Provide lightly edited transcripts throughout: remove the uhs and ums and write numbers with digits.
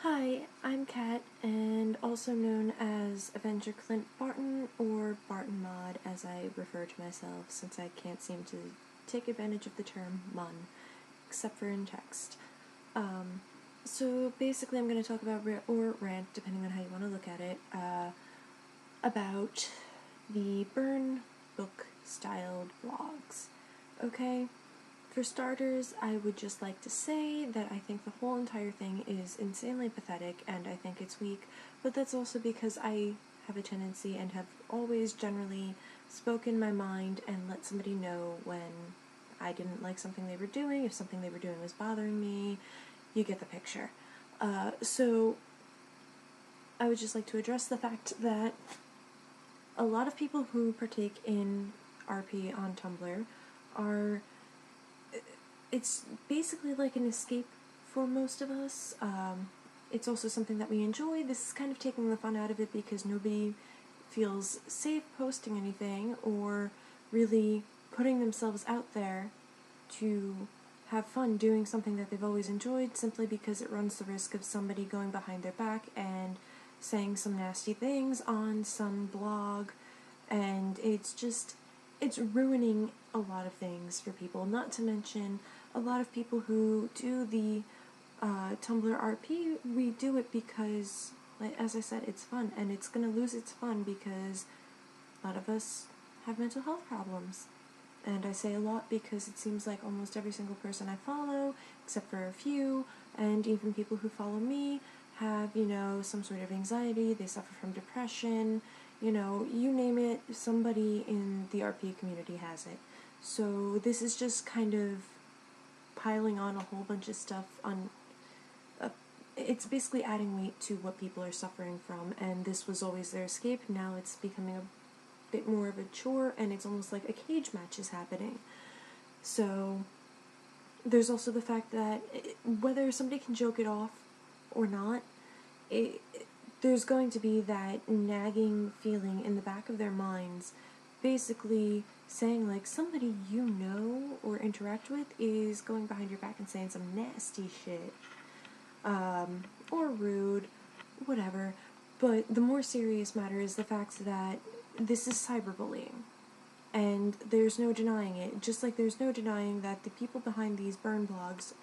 Hi, I'm Kat, and also known as Avenger Clint Barton, or Barton Mod as I refer to myself, since I can't seem to take advantage of the term Mun, except for in text. So basically I'm going to talk about, or rant, depending on how you want to look at it, about the burn book styled blogs. Okay? For starters, I would just like to say that I think the whole entire thing is insanely pathetic and I think it's weak, but that's also because I have a tendency and have always generally spoken my mind and let somebody know when I didn't like something they were doing, if something they were doing was bothering me. You get the picture. So I would just like to address the fact that a lot of people who partake in RP on Tumblr are it's basically like an escape for most of us. It's also something that we enjoy. This is kind of taking the fun out of it because nobody feels safe posting anything or really putting themselves out there to have fun doing something that they've always enjoyed, simply because it runs the risk of somebody going behind their back and saying some nasty things on some blog, and it's ruining a lot of things for people, not to mention a lot of people who do the Tumblr RP, we do it because, like, as I said, it's fun, and it's going to lose its fun because a lot of us have mental health problems. And I say a lot because it seems like almost every single person I follow, except for a few, and even people who follow me, have, some sort of anxiety, they suffer from depression, you name it, somebody in the RP community has it. So this is just kind of piling on a whole bunch of stuff on. It's basically adding weight to what people are suffering from, and this was always their escape. Now it's becoming a bit more of a chore, and it's almost like a cage match is happening. So there's also the fact that whether somebody can joke it off or not, there's going to be that nagging feeling in the back of their minds, basically saying, like, somebody you know or interact with is going behind your back and saying some nasty shit, or rude, whatever. But the more serious matter is the fact that this is cyberbullying, and there's no denying it, just like there's no denying that the people behind these burn blogs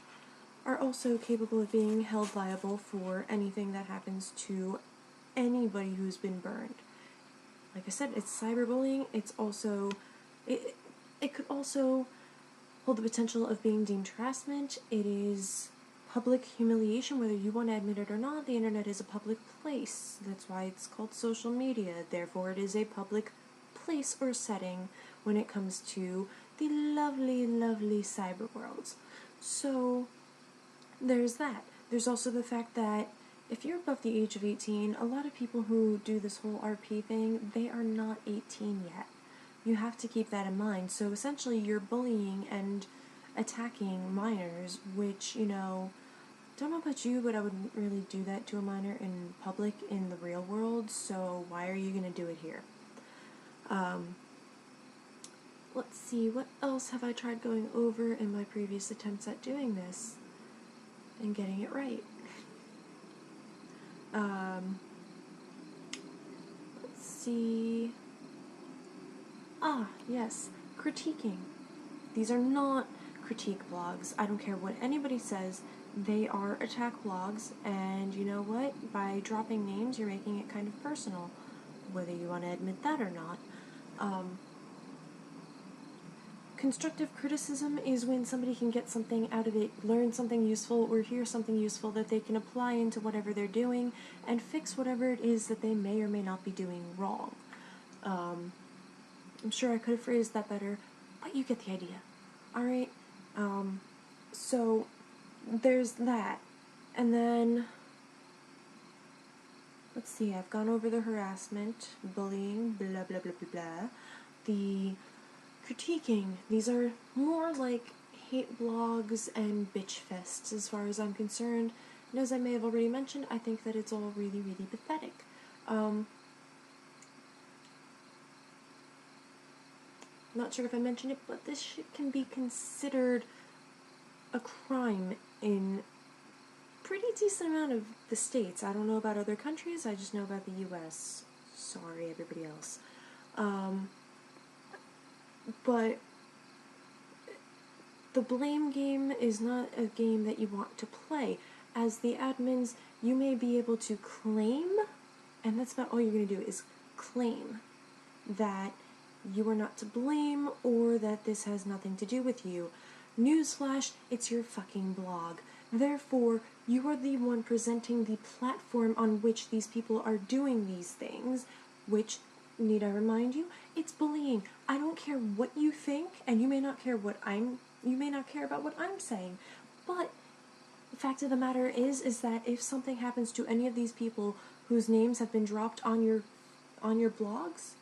are also capable of being held liable for anything that happens to anybody who's been burned. Like I said, it's cyberbullying. It's also, it could also hold the potential of being deemed harassment. It is public humiliation, whether you want to admit it or not. The internet is a public place. That's why it's called social media. Therefore, it is a public place or setting when it comes to the lovely, lovely cyber worlds. So there's that. There's also the fact that if you're above the age of 18, a lot of people who do this whole RP thing, they are not 18 yet. You have to keep that in mind. So essentially you're bullying and attacking minors, which, don't know about you, but I wouldn't really do that to a minor in public in the real world, so why are you going to do it here? Let's see, what else have I tried going over in my previous attempts at doing this and getting it right? Let's see. Yes, critiquing. These are not critique blogs. I don't care what anybody says. They are attack blogs, and you know what? By dropping names, you're making it kind of personal, whether you want to admit that or not. Constructive criticism is when somebody can get something out of it, learn something useful, or hear something useful that they can apply into whatever they're doing and fix whatever it is that they may or may not be doing wrong. I'm sure I could have phrased that better, but you get the idea. Alright? So there's that. And then, let's see, I've gone over the harassment, bullying, blah blah blah blah blah. The critiquing, these are more like hate blogs and bitch fests as far as I'm concerned. And as I may have already mentioned, I think that it's all really, really pathetic. Not sure if I mentioned it, but this shit can be considered a crime in pretty decent amount of the states. I don't know about other countries, I just know about the US. Sorry, everybody else. But the blame game is not a game that you want to play. As the admins, you may be able to claim, and that's about all you're going to do, is claim that you are not to blame or that this has nothing to do with you. Newsflash, it's your fucking blog. Therefore, you are the one presenting the platform on which these people are doing these things, which, need I remind you, it's bullying. I don't care what you think, and you may not care about what I'm saying, but the fact of the matter is that if something happens to any of these people whose names have been dropped on your blogs,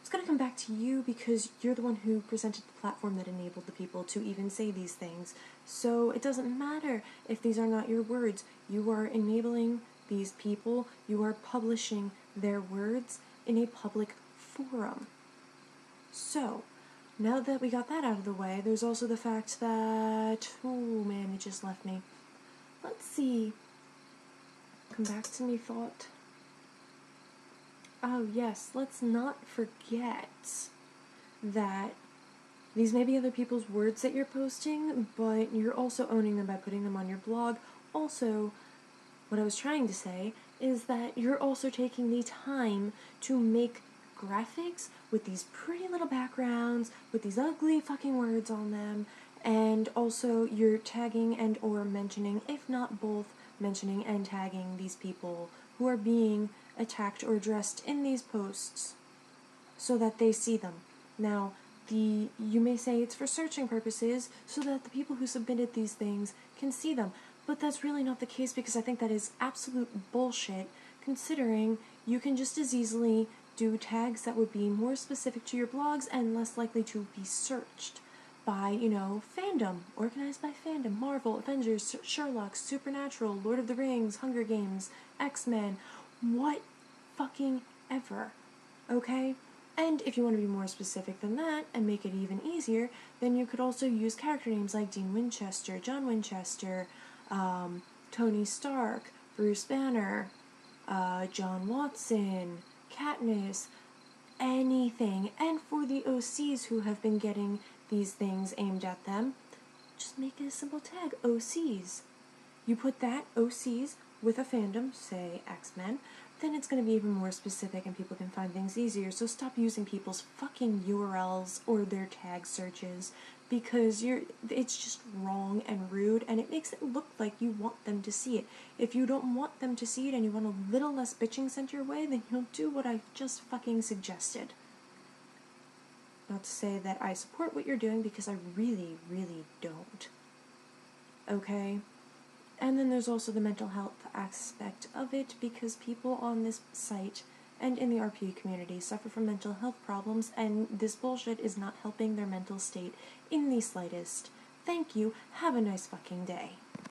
it's going to come back to you because you're the one who presented the platform that enabled the people to even say these things. So it doesn't matter if these are not your words. You are enabling these people. You are publishing their words in a public forum. So, now that we got that out of the way, there's also the fact that... oh man, it just left me. Let's see. Come back to me, thought. Oh yes, let's not forget that these may be other people's words that you're posting, but you're also owning them by putting them on your blog. Also, what I was trying to say is that you're also taking the time to make graphics with these pretty little backgrounds, with these ugly fucking words on them, and also you're tagging and or mentioning, if not both, mentioning and tagging these people who are being attacked or addressed in these posts so that they see them. Now, you may say it's for searching purposes so that the people who submitted these things can see them, but that's really not the case because I think that is absolute bullshit, considering you can just as easily do tags that would be more specific to your blogs and less likely to be searched by, fandom, organized by fandom, Marvel, Avengers, Sherlock, Supernatural, Lord of the Rings, Hunger Games, X-Men, what fucking ever, okay? And if you want to be more specific than that and make it even easier, then you could also use character names like Dean Winchester, John Winchester, Tony Stark, Bruce Banner, John Watson, Katniss, anything. And for the OCs who have been getting these things aimed at them, just make it a simple tag, OCs. You put that, OCs, with a fandom, say X-Men, then it's going to be even more specific and people can find things easier. So stop using people's fucking URLs or their tag searches because it's just wrong and rude and it makes it look like you want them to see it. If you don't want them to see it and you want a little less bitching sent your way, then you'll do what I just fucking suggested. Not to say that I support what you're doing because I really, really don't. Okay? And then there's also the mental health aspect of it because people on this site and in the RP community suffer from mental health problems and this bullshit is not helping their mental state in the slightest. Thank you. Have a nice fucking day.